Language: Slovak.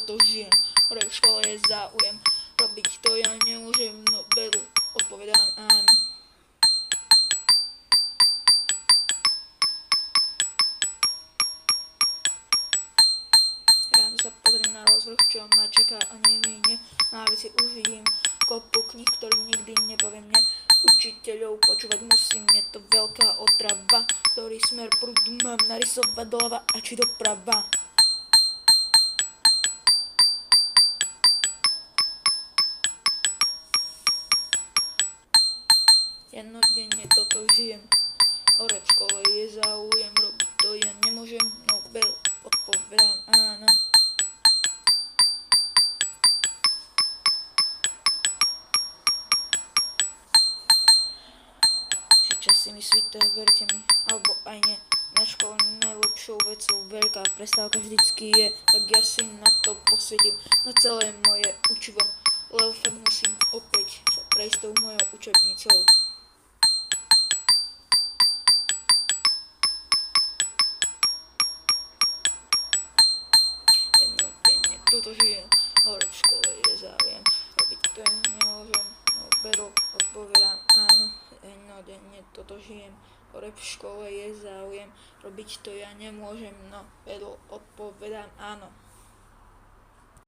toto žijem, hore v škole je záujem, robiť to ja nemôžem, no veru, odpovedám áno. Ráno sa pozriem na rozvrh, čo ma čaká a nemine, na lavici už vidím kopu kníh, ktorým nikdy nepoviem ne. Učiteľov počúvať musím, je to veľká otrava, ktorý smer prúdu mám narysovať doľava a či doprava. Jednodenne toto žijem, hore v škole je záujem, robiť to ja nemôžem, no veru, odpovedám áno. Že časy mi svitajú, verte mi, alebo aj nie. Na škole najlepšou vecou veľká prestávka vždycky je, tak ja si na to posvetím, na celé moje učivo, lebo fakt musím opäť sa prejsť tou mojou učebnicou. Jednodenne toto žijem, hore v škole je záujem, robiť to ja nemôžem, no veru, odpovedám áno. Jednodenne toto žijem, hore v škole je záujem, robiť to ja nemôžem, no veru, odpovedám áno.